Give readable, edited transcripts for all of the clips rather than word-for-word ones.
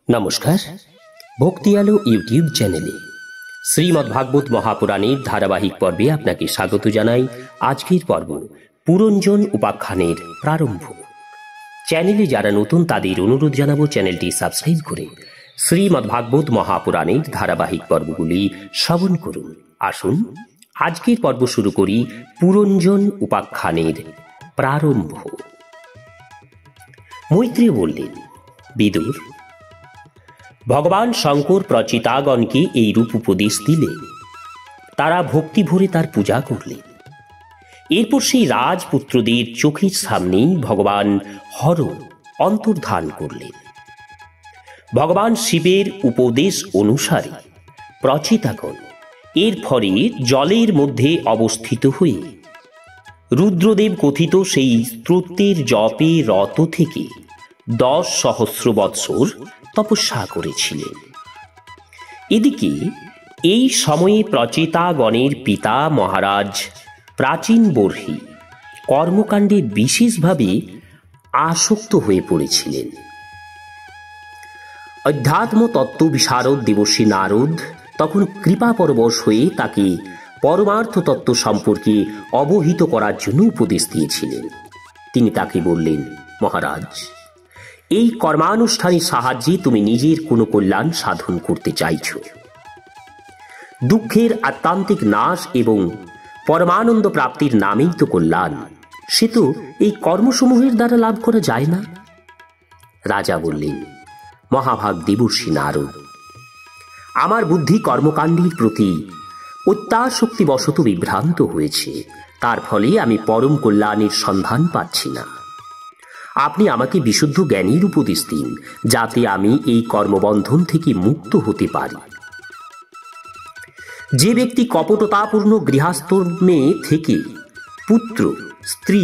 নমস্কার, ভক্তি আলো ইউটিউব চ্যানেলে শ্রীমদ্ ভাগবত মহাপুরাণের ধারাবাহিক পর্বে আপনাকে স্বাগত জানাই। আজকের পর্ব পুরঞ্জন উপাখ্যানের প্রারম্ভ। চ্যানেলে যারা নতুন তাদের অনুরোধ জানাবো চ্যানেলটি সাবস্ক্রাইব করে শ্রীমদ্ ভাগবত মহাপুরাণের ধারাবাহিক পর্বগুলি শ্রবণ করুন। আসুন আজকের পর্ব শুরু করি পুরঞ্জন উপাখ্যানের প্রারম্ভ। মৈত্রেয় বললেন, বিদুর, ভগবান শঙ্কর প্রচিতাগণকে এই রূপ উপদেশ দিলে তারা ভক্তি ভরে তার পূজা করলেন। এরপর সেই রাজপুত্রদের চোখের সামনেই ভগবান হর অন্তর্ধান করলেন। ভগবান শিবের উপদেশ অনুসারে প্রচিতাগণ এর ফলে জলের মধ্যে অবস্থিত হয়ে রুদ্রদেব কথিত সেই স্তোত্রের জপে রত থেকে 10 সহস্র বৎসর তপস্যা করেছিলেন। এদিকে এই সময়ে প্রচেতাগণের পিতা মহারাজ প্রাচীন বর্হি কর্মকাণ্ডে বিশেষভাবে আসক্ত হয়ে পড়েছিলেন। অধ্যাত্ম তত্ত্ব বিশারদ দেবর্ষি নারদ তখন কৃপা পরবশ হয়ে তাকে পরমার্থ তত্ত্ব সম্পর্কে অবহিত করার জন্য উপদেশ দিয়েছিলেন। তিনি তাকে বললেন, মহারাজ, এই কর্মানুষ্ঠানের সাহায্যে তুমি নিজের কোনো কল্যাণ সাধন করতে চাইছ। দুঃখের আত্মান্তিক নাশ এবং পরমানন্দ প্রাপ্তির নামেই তো কল্যাণ, সে তো এই কর্মসমূহের দ্বারা লাভ করা যায় না। রাজা বললেন, মহাভাগ দেবর্ষি নারদ, আমার বুদ্ধি কর্মকাণ্ডের প্রতি অত্যাসক্তিবশত বিভ্রান্ত হয়েছে, তার ফলে আমি পরম কল্যাণের সন্ধান পাচ্ছি না। আপনি আমাকে বিশুদ্ধ জ্ঞানের উপদেশ দিন, যাতে আমি এই কর্মবন্ধন থেকে মুক্ত হতে পারি। যে ব্যক্তি কপটতাপূর্ণ গৃহস্থর্মে থেকে পুত্র, স্ত্রী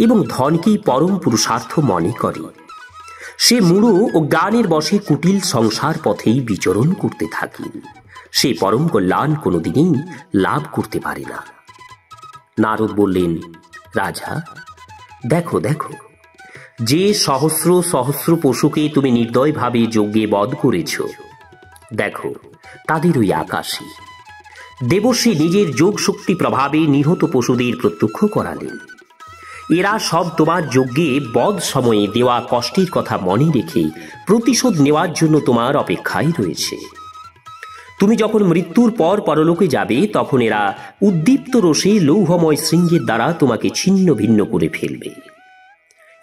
এবং ধনকেই পরম পুরুষার্থ মনে করে, সে মূঢ় ও জ্ঞানের বশে কুটিল সংসার পথেই বিচরণ করতে থাকে। সে পরম কল্যাণ কোনোদিনই লাভ করতে পারে না। নারদ বললেন, রাজা, দেখো দেখো, যে সহস্র সহস্র পশুকে তুমি নির্দয়ভাবে যজ্ঞে বধ করেছ, দেখো তাদের ওই আকাশে। দেবর্ষি নিজের যোগ শক্তি প্রভাবে নিহত পশুদের প্রত্যক্ষ করালেন। এরা সব তোমার যজ্ঞে বধ সময়ে দেওয়া কষ্টের কথা মনে রেখে প্রতিশোধ নেওয়ার জন্য তোমার অপেক্ষায় রয়েছে। তুমি যখন মৃত্যুর পর পরলোকে যাবে, তখন এরা উদ্দীপ্ত রোষে লৌহময় শৃঙ্গের দ্বারা তোমাকে ছিন্ন ভিন্ন করে ফেলবে।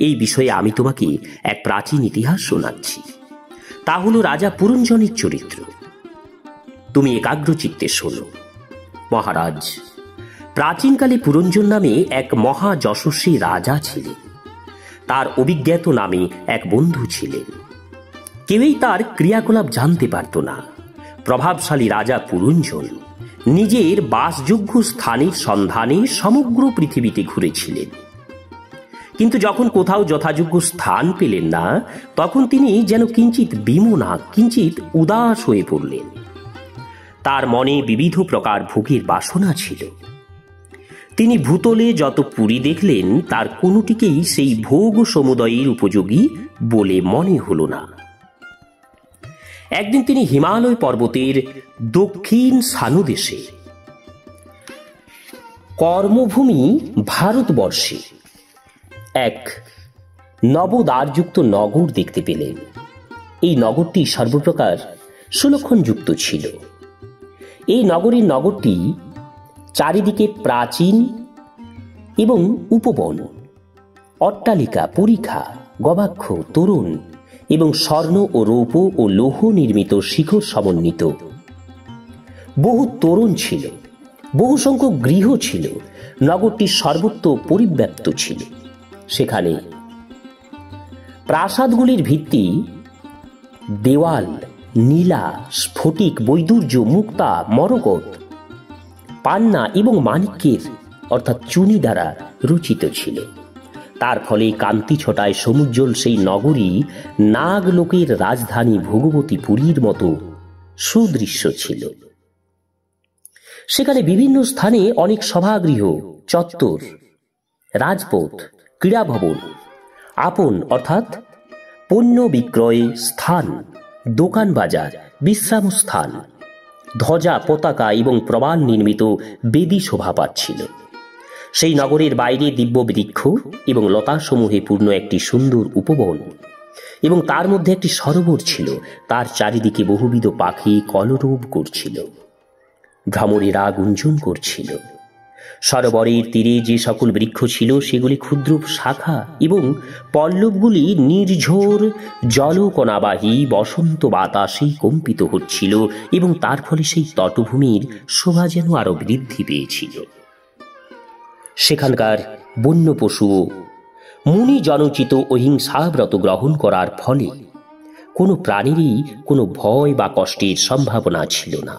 এই বিষয়ে আমি তোমাকে এক প্রাচীন ইতিহাস শোনাচ্ছি। তা হল রাজা পুরঞ্জনের চরিত্র। তুমি একাগ্র চিত্তে শোনো। মহারাজ, প্রাচীনকালে পুরঞ্জন নামে এক মহা যশস্বী রাজা ছিলেন। তার অভিজ্ঞাত নামে এক বন্ধু ছিলেন। কেউই তার ক্রিয়াকলাপ জানতে পারত না। প্রভাবশালী রাজা পুরঞ্জন নিজের বাসযোগ্য স্থানের সন্ধানে সমগ্র পৃথিবীতে ঘুরেছিলেন। কিন্তু যখন কোথাও যথাযোগ্য স্থান পেলেন না, তখন তিনি যেন কিঞ্চিত বিমনা, কিঞ্চিত উদাস হয়ে পড়লেন। তার মনে বিবিধ প্রকার ভোগের বাসনা ছিল। তিনি ভূতলে যত পুরী দেখলেন, তার কোনোটিকেই সেই ভোগ সমুদয়ের উপযোগী বলে মনে হল না। একদিন তিনি হিমালয় পর্বতের দক্ষিণ সানুদেশে, কর্মভূমি ভারতবর্ষে, এক নবদ্বারযুক্ত নগর দেখতে পেলেন। এই নগরটি সর্বপ্রকার সুলক্ষণযুক্ত ছিল। এই নগরটি চারিদিকে প্রাচীন এবং উপবন, অট্টালিকা, পরিখা, গবাক্ষ, তোরণ এবং স্বর্ণ ও রৌপ্য ও লৌহ নির্মিত শিখর সমন্বিত। বহু তোরণ ছিল, বহু সংখ্যক গৃহ ছিল। নগরটি সর্বত্র পরিব্যাপ্ত ছিল। সেখানে প্রাসাদগুলির ভিত্তি, দেওয়াল নীলা, স্ফটিক, বৈদুর্য, মুক্তা, মরকত, পান্না এবং মাণিক্যের অর্থাৎ চুনি দ্বারা রচিত ছিল। তার ফলে কান্তি ছটায় সমুজ্জ্বল সেই নগরী নাগলোকের রাজধানী ভগবতীপুরীর মতো সুদৃশ্য ছিল। সেখানে বিভিন্ন স্থানে অনেক সভাগৃহ, চত্বর, রাজপথ, ক্রীড়া ভবন, আপন অর্থাৎ পণ্য বিক্রয় স্থান, দোকান বাজার, বিশ্রামস্থান, ধ্বজা, পতাকা এবং প্রবাল নির্মিত বেদি শোভা পাচ্ছিল। সেই নগরের বাইরে দিব্য বৃক্ষ এবং লতাসমূহে পূর্ণ একটি সুন্দর উপবন এবং তার মধ্যে একটি সরোবর ছিল। তার চারিদিকে বহুবিধ পাখি কলরব করছিল, ভ্রমরেরা গুঞ্জন করছিল। সরোবরের তীরে যে সকল বৃক্ষ ছিল সেগুলি ক্ষুদ্র শাখা এবং পল্লবগুলি নির্ঝর জলকণাবাহী বসন্ত বাতাসে কম্পিত হচ্ছিল এবং তার ফলে সেই তটভূমির শোভা যেন আরো বৃদ্ধি পেয়েছিল। সেখানকার বন্য পশুও মুনি জনচিত অহিংসাব্রত গ্রহণ করার ফলে কোনো প্রাণীরই কোনো ভয় বা কষ্টের সম্ভাবনা ছিল না।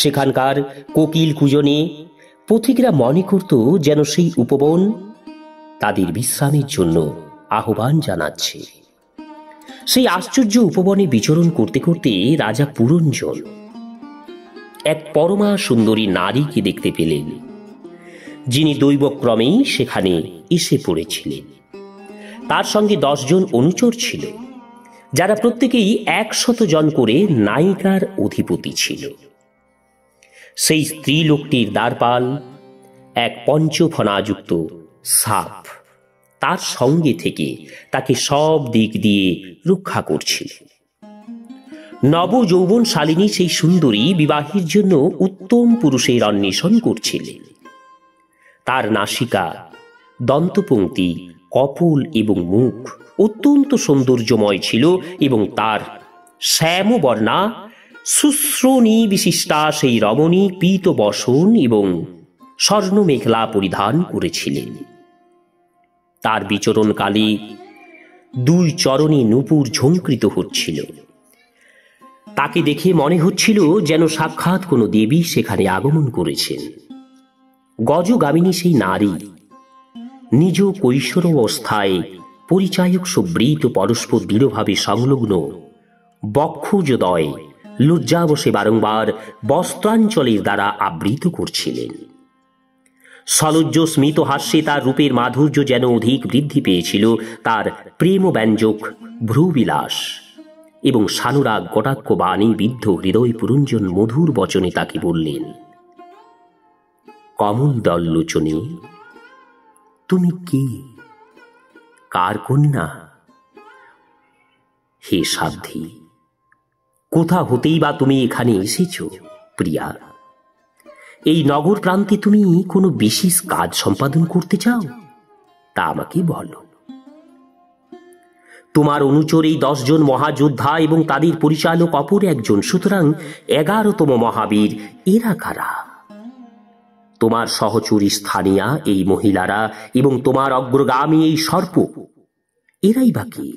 সেখানকার কোকিল কুজনে পথিকরা মনে করত যেন সেই উপবন তাদের বিশ্রামের জন্য আহ্বান জানাচ্ছে। সেই আশ্চর্য উপবনে বিচরণ করতে করতে রাজা পুরঞ্জন এক পরমা সুন্দরী নারীকে দেখতে পেলেন, যিনি দৈবক্রমেই সেখানে এসে পড়েছিলেন। তার সঙ্গে 10 জন অনুচর ছিল, যারা প্রত্যেকেই 100 জন করে নায়িকার অধিপতি ছিল। সেই স্ত্রী লোকটির দ্বারপাল এক পঞ্চফণাযুক্ত সাপ তার সঙ্গে থেকে তাকে সব দিক দিয়ে রক্ষা করছিল। নব যৌবন শালিনী সেই সুন্দরী বিবাহের জন্য উত্তম পুরুষের অন্বেষণ করছিলেন। তার নাসিকা, দন্তপংক্তি, কপোল এবং মুখ অত্যন্ত সৌন্দর্যময় ছিল এবং তার শ্যামবর্ণা সুশ্রোণী বিশিষ্টা সেই রমণী পীত বসন এবং স্বর্ণ মেখলা পরিধান করেছিলেন। তার বিচরণকালে 2 চরণে নূপুর ঝঙ্কৃত হচ্ছিল। তাকে দেখে মনে হচ্ছিল যেন সাক্ষাৎ কোনো দেবী সেখানে আগমন করেছেন। গজগামিনী সেই নারী নিজ কৈশোরাবস্থায় পরিচায়ক সুবৃত পরস্পর দৃঢ়ভাবে সংলগ্ন বক্ষোজদয় লজ্জাবশে বারংবার বস্ত্রাঞ্চলের দ্বারা আবৃত করছিলেন। সলজ্জ স্মিত হাস্যে তার রূপের মাধুর্য যেন অধিক বৃদ্ধি পেয়েছিল। তার প্রেমব্যঞ্জক ভ্রুবিলাস এবং সানুরাগ কটাক্ষ বাণী বিদ্ধ হৃদয় পুরঞ্জন মধুর বচনে তাকে বললেন, কমল দল লোচনে, তুমি কে? কার কন্যা? হে সাধ্বী, কোথা হতেই বা তুমি এখানে এসেছ? প্রিয়া, এই নগর প্রান্তে তুমি কোনো বিশেষ কাজ সম্পাদন করতে চাও? তা আমাকে বলো। তোমার অনুচর এই 10 জন মহাযোদ্ধা এবং তাদের পরিচালক অপর একজন, সুতরাং 11তম মহাবীর। এরা কারা? তোমার সহচরী স্থানীয়া এই মহিলারা এবং তোমার অগ্রগামী এই সর্প, এরাই বা কে?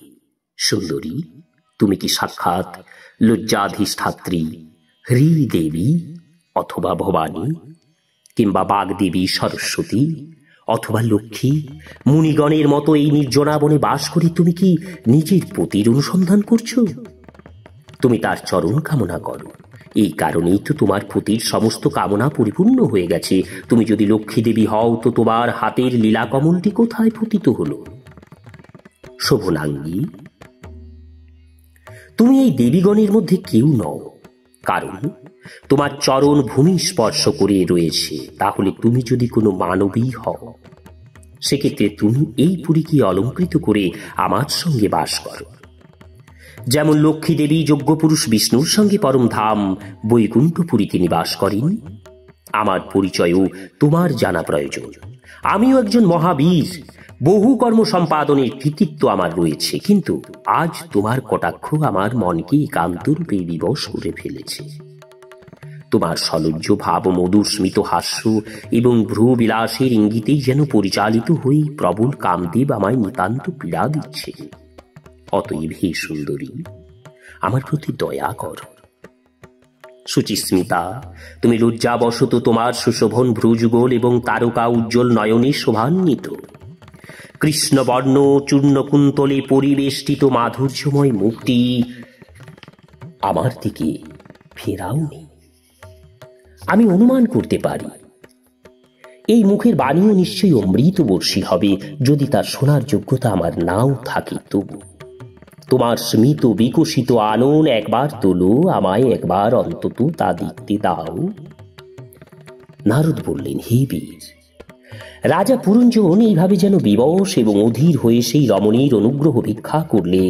সুন্দরী, তুমি কি সাক্ষাৎ লজ্জাধিষ্ঠাত্রী হ্রীদেবী অথবা ভবানী, কিংবা বাগদেবী সরস্বতী অথবা লক্ষ্মী? মুনিগণের মতো এই নির্জনাবনে বাস করে তুমি কি নিজের পতির অনুসন্ধান করছো? তুমি তার চরণ কামনা করো, এই কারণেই তো তোমার পতির সমস্ত কামনা পরিপূর্ণ হয়ে গেছে। তুমি যদি লক্ষ্মী দেবী হও তো তোমার হাতের লীলাকমলটি কোথায় পতিত হলো? শোভনাঙ্গী, তুমি এই দেবীগণের মধ্যে কেউ নও, কারণ তোমার চরণ ভূমি স্পর্শ করে রয়েছে। তাহলে তুমি যদি কোনো মানবী হও, সেক্ষেত্রে তুমি এই পুরীকে অলঙ্কৃত করে আমার সঙ্গে বাস করো। যেমন লক্ষ্মী দেবী যজ্ঞপুরুষ বিষ্ণুর সঙ্গে পরম ধাম বৈকুণ্ঠপুরীতে নিবাস করেন, আমার পরিচয়ও তোমার জানা প্রয়োজন। আমিও একজন মহাবীর, বহু কর্ম সম্পাদনের কৃতিত্ব আমার রয়েছে, কিন্তু আজ তোমার কটাক্ষ আমার মনকে একান্তরূপে বিবশ করে ফেলেছে। তোমার সলজ্জ ভাব, মধুর স্মিত হাস্য এবং ভ্রু বিলাসের ইঙ্গিতেই যেন পরিচালিত হয়ে প্রবল কামদেব আমায় নিতান্ত পীড়া দিচ্ছে। অতএব হে সুন্দরী, আমার প্রতি দয়া কর। সুচিস্মিতা, তুমি লজ্জাবশত তোমার সুশোভন ভ্রুযুগল এবং তারকা উজ্জ্বল নয়নে শোভান্বিত কৃষ্ণবর্ণ চূর্ণকুন্তলে পরিবেষ্টিত মাধুর্যময় মুখটি আমার দিকে ফেরাওনি। আমি অনুমান করতে পারি এই মুখের বাণীও নিশ্চয়ই অমৃতবর্ষী হবে, যদি তার শোনার যোগ্যতা আমার নাও থাকে তবু। তোমার স্মিত বিকশিত আনন একবার তোলো, আমায় একবার অন্তত তা দেখতে দাও। নারদ বললেন, হে বীর, রাজা পুরঞ্জন এইভাবে যেন বিবশ এবং অধীর হয়ে সেই রমণীর অনুগ্রহ ভিক্ষা করলে।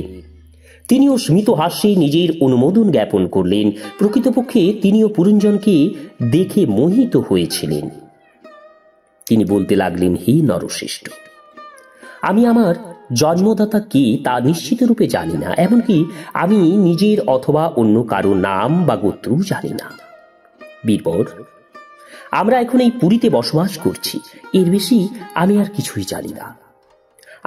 তিনিও স্মিত হাস্যে নিজের অনুমোদন জ্ঞাপন করলেন। প্রকৃতপক্ষে তিনিও পুরঞ্জনকে দেখে মোহিত হয়েছিলেন। তিনি বলতে লাগলেন, হে নরশ্রেষ্ঠ, আমি আমার জন্মদাতা কে তা নিশ্চিত রূপে জানি না, এমনকি আমি নিজের অথবা অন্য কারো নাম বা গোত্র জানি না। বীরবর, আমরা এখন এই পুরীতে বসবাস করছি, এর বেশি আমি আর কিছুই জানি না।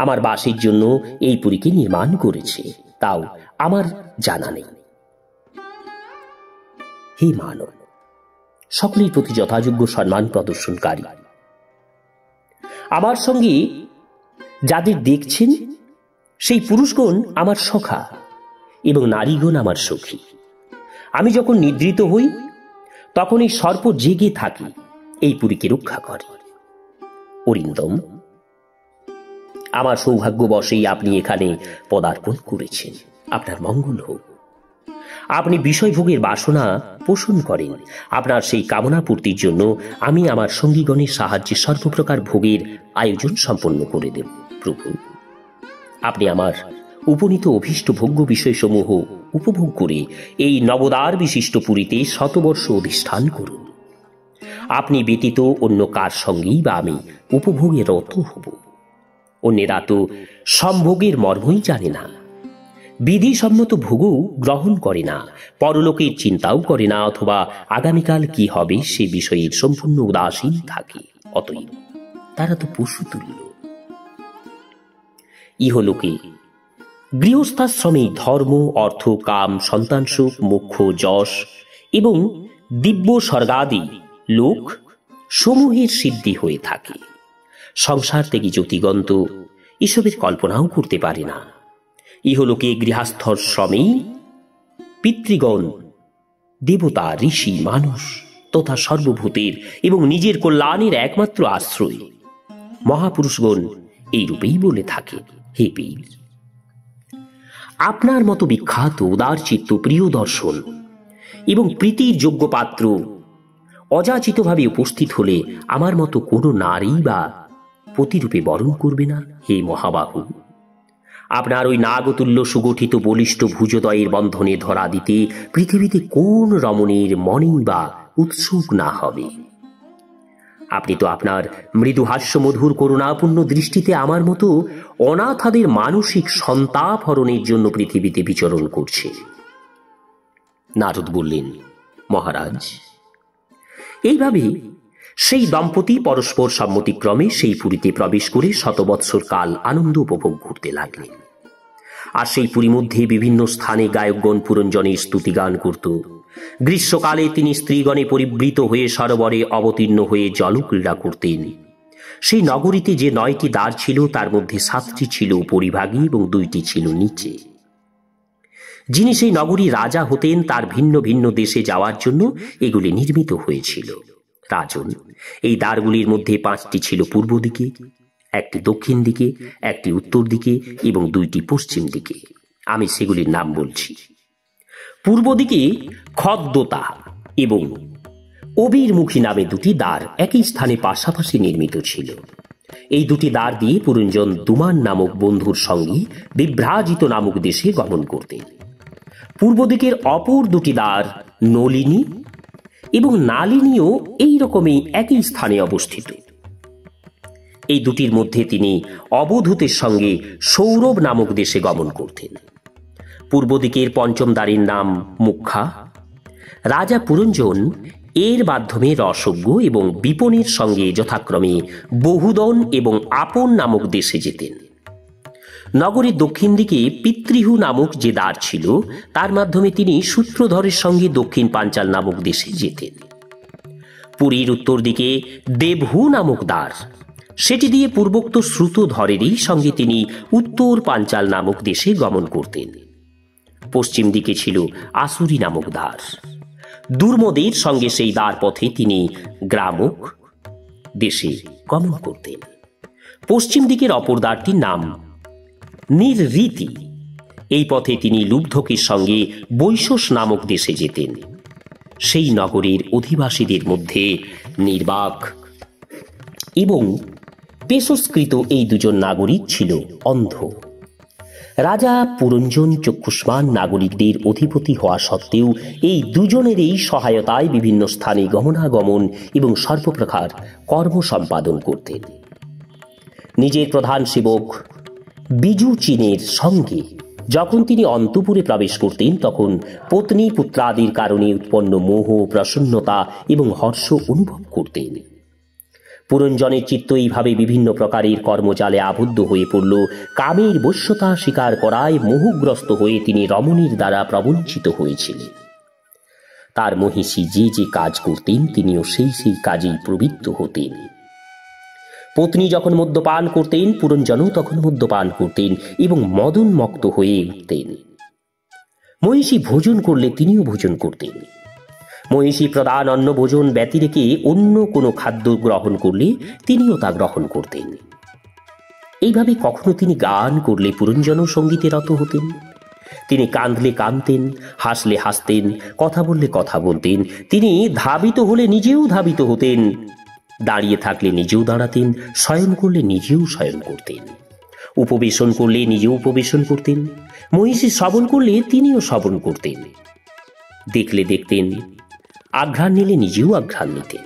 আমার বাসের জন্য এই পুরীকে নির্মাণ করেছে, তাও আমার জানা নেই। হে মানব, সকলের প্রতি যথাযোগ্য সম্মান প্রদর্শনকারী, আমার সঙ্গে যাদের দেখছেন সেই পুরুষগণ আমার সখা এবং নারীগণ আমার সখী। আমি যখন নিদ্রিত হই তখন এই সর্প জেগে থাকি, এই পুরীকে রক্ষা করে। অরিন্দম, আমার সৌভাগ্যবশেই আপনি এখানে পদার্পণ করেছেন, আপনার মঙ্গল হোক। আপনি বিষয়ভোগের বাসনা পোষণ করেন, আপনার সেই কামনা পূর্তির জন্য আমি আমার সঙ্গীগণের সাহায্যে সর্বপ্রকার ভোগের আয়োজন সম্পন্ন করে দেব। প্রভু, আপনি আমার উপনীত অভীষ্ট ভোগ্য বিষয়সমূহ উপভোগ করে এই নবদ্বার বিশিষ্ট পুরীতে শতবর্ষ অধিষ্ঠান করুন। আপনি ব্যতীত অন্য কার সঙ্গেই বা আমি উপভোগে রত হব? অন্যেরা তো সম্ভোগের মর্মই জানে না, বিধিসম্মত ভোগও গ্রহণ করে না, পরলোকের চিন্তাও করে না, অথবা আগামীকাল কি হবে সে বিষয়ের সম্পূর্ণ উদাসীন থাকে। অতএব তারা তো পশুতুল্য। ইহলোকে গৃহস্থাশ্রমে ধর্ম, অর্থ, কাম, সন্তান সুখ, মোক্ষ, যশ এবং দিব্য স্বর্গাদি লোক সমূহের সিদ্ধি হয়ে থাকে। সংসার থেকে জ্যোতিগন্ত এসবের কল্পনাও করতে পারে না। ইহলোকে গৃহস্থশ্রমেই পিতৃগণ, দেবতা, ঋষি, মানুষ তথা সর্বভূতের এবং নিজের কল্যাণের একমাত্র আশ্রয়। মহাপুরুষগণ এই রূপেই বলে থাকে। হে বীর, আপনার মতো বিখ্যাত উদার চিত্ত, প্রিয় দর্শন এবং প্রীতির যোগ্য পাত্র অযাচিতভাবে উপস্থিত হলে আমার মতো কোনো নারী বা পতিরূপে বরণ করবে না। হে মহাবাহু, আপনার ওই নাগতুল্য সুগঠিত বলিষ্ঠ ভুজদয়ের বন্ধনে ধরা দিতে পৃথিবীতে কোন রমণীর মনেই বা উৎসুক না হবে? আপনি তো আপনার মৃদু হাস্য মধুর করুণাপূর্ণ দৃষ্টিতে আমার মতো অনাথাদের মানসিক সন্তাপ হরণের জন্য পৃথিবীতে বিচরণ করছে। নারদ বললেন, মহারাজ, এইভাবে সেই দম্পতি পরস্পর সম্মতিক্রমে সেই পুরীতে প্রবেশ করে শতবৎসর কাল আনন্দ উপভোগ করতে লাগলেন। আর সেই পুরী মধ্যে বিভিন্ন স্থানে গায়কগণ পুরঞ্জনের স্তুতিগান করত। গ্রীষ্মকালে তিনি স্ত্রীগণে পরিবৃত হয়ে সরোবরে অবতীর্ণ হয়ে জলক্রীড়া করতেন। সেই নগরীতে যে 9টি দ্বার ছিল তার মধ্যে 7টি ছিল উপরিভাগে এবং 2টি ছিল নিচে। যিনি সেই নগরীর রাজা হতেন তার ভিন্ন ভিন্ন দেশে যাওয়ার জন্য এগুলি নির্মিত হয়েছিল। রাজন, এই দ্বারগুলির মধ্যে 5টি ছিল পূর্ব দিকে, 1টি দক্ষিণ দিকে, 1টি উত্তর দিকে এবং 2টি পশ্চিম দিকে। আমি সেগুলির নাম বলছি। পূর্ব দিকে খদ্দোতা এবং অবিরমুখী নামে 2টি দ্বার একই স্থানে পাশাপাশি নির্মিত ছিল। এই 2টি দ্বার দিয়ে পুরঞ্জন দুমান নামক বন্ধুর সঙ্গে বিভ্রাজিত নামক দেশে গমন করতেন। পূর্ব দিকের অপর 2টি দ্বার নলিনী এবং নালিনীও এই রকমই একই স্থানে অবস্থিত। এই 2টির মধ্যে তিনি অবধূতের সঙ্গে সৌরভ নামক দেশে গমন করতেন। পূর্ব দিকের 5ম দ্বারের নাম মুখ্যা। রাজা পুরঞ্জন এর মাধ্যমে রসজ্ঞ এবং বিপনের সঙ্গে যথাক্রমে বহুদন এবং আপন নামক দেশে যেতেন। নগরীর দক্ষিণ দিকে পিতৃহু নামক যে দ্বার ছিল তার মাধ্যমে তিনি সূত্রধরের সঙ্গে দক্ষিণ পাঞ্চাল নামক দেশে যেতেন। পুরীর উত্তর দিকে দেবহু নামক দ্বার, সেটি দিয়ে পূর্বোক্ত শ্রুতধরেরই সঙ্গে তিনি উত্তর পাঞ্চাল নামক দেশে গমন করতেন। পশ্চিম দিকে ছিল আসুরি নামক দ্বার। দুর্মদের সঙ্গে সেই দ্বার পথে তিনি গ্রামক দেশে গমন করতেন। পশ্চিম দিকের অপর দ্বারটির নাম নিরৃতি এই পথে তিনি লুব্ধকের সঙ্গে বৈশোষ নামক দেশে যেতেন। সেই নগরের অধিবাসীদের মধ্যে নির্বাক এবং পেশস্কৃত এই দুজন নাগরিক ছিল অন্ধ। রাজা পুরঞ্জন চক্ষুষ্মান নাগরিকদের অধিপতি হওয়া সত্ত্বেও এই দুজনেরই সহায়তায় বিভিন্ন স্থানে গমনাগমন এবং সর্বপ্রকার কর্ম সম্পাদন করতেন। নিজের প্রধান সেবক বিজু চীনের সঙ্গে যখন তিনি অন্তঃপুরে প্রবেশ করতেন, তখন পত্নী পুত্রাদির কারণে উৎপন্ন মোহ, প্রসন্নতা এবং হর্ষ অনুভব করতেন। পুরঞ্জনের চিত্ত এইভাবে বিভিন্ন প্রকারের কর্মজালে আবদ্ধ হয়ে পড়ল। কামের বশ্যতা স্বীকার করায় মোহগ্রস্ত হয়ে তিনি রমণীর দ্বারা প্রবঞ্চিত হয়েছিলেন। তার মহিষী যে যে কাজ করতেন, তিনিও সেই সেই কাজেই প্রবৃত্ত হতেন। পত্নী যখন মদ্যপান করতেন, পুরঞ্জনও তখন মদ্যপান করতেন এবং মদনমত্ত হয়ে উঠতেন। মহিষী ভোজন করলে তিনিও ভোজন করতেন। মহিষী প্রধান অন্ন ভোজন ব্যতি রেখে অন্য কোনো খাদ্য গ্রহণ করলে তিনিও তা গ্রহণ করতেন। এইভাবে কখনো তিনি গান করলে পুরঞ্জনও সঙ্গীতে রত হতেন। তিনি কাঁদলে কাঁদতেন, হাসলে হাসতেন, কথা বললে কথা বলতেন। তিনি ধাবিত হলে নিজেও ধাবিত হতেন, দাঁড়িয়ে থাকলে নিজেও দাঁড়াতেন, শয়ন করলে নিজেও শয়ন করতেন, উপবেশন করলে নিজেও উপবেশন করতেন, মহিষী শ্রবণ করলে তিনিও শ্রবণ করতেন, দেখলে দেখতেন, আঘ্রাণ নিলে নিজেও আঘ্রাণ নিতেন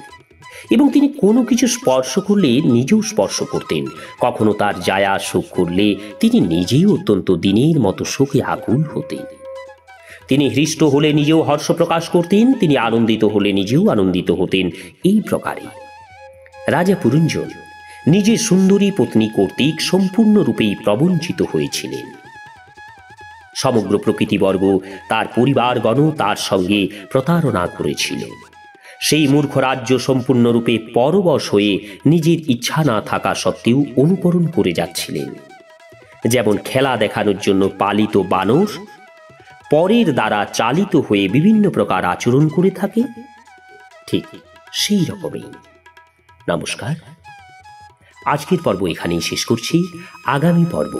এবং তিনি কোনো কিছু স্পর্শ করলে নিজেও স্পর্শ করতেন। কখনো তার জায়া শোক করলে তিনি নিজেই অত্যন্ত দিনের মতো শোকে আকুল হতেন। তিনি হৃষ্ট হলে নিজেও হর্ষ প্রকাশ করতেন, তিনি আনন্দিত হলে নিজেও আনন্দিত হতেন। এই প্রকারে রাজা পুরঞ্জন নিজের সুন্দরী পত্নী কর্তৃক সম্পূর্ণরূপেই প্রবঞ্চিত হয়েছিলেন। সমগ্র প্রকৃতিবর্গ, তার পরিবারগণ তার সঙ্গে প্রতারণা করেছিল। সেই মূর্খ রাজ্য সম্পূর্ণরূপে পরবশ হয়ে নিজের ইচ্ছা না থাকা সত্ত্বেও অনুকরণ করে যাচ্ছিলেন। যেমন খেলা দেখানোর জন্য পালিত বানর পরের দ্বারা চালিত হয়ে বিভিন্ন প্রকার আচরণ করে থাকে, ঠিক সেই রকমই। নমস্কার, আজকের পর্ব এখানেই শেষ করছি। আগামী পর্ব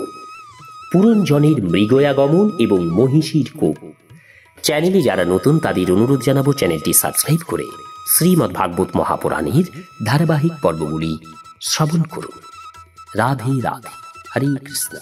পুরঞ্জনের মৃগয়াগমন এবং মহিষীর কোপ। চ্যানেলে যারা নতুন তাদের অনুরোধ জানাবো চ্যানেলটি সাবস্ক্রাইব করে শ্রীমদ্ ভাগবত মহাপুরাণের ধারাবাহিক পর্বগুলি শ্রবণ করুন। রাধে রাধে, হরে কৃষ্ণ।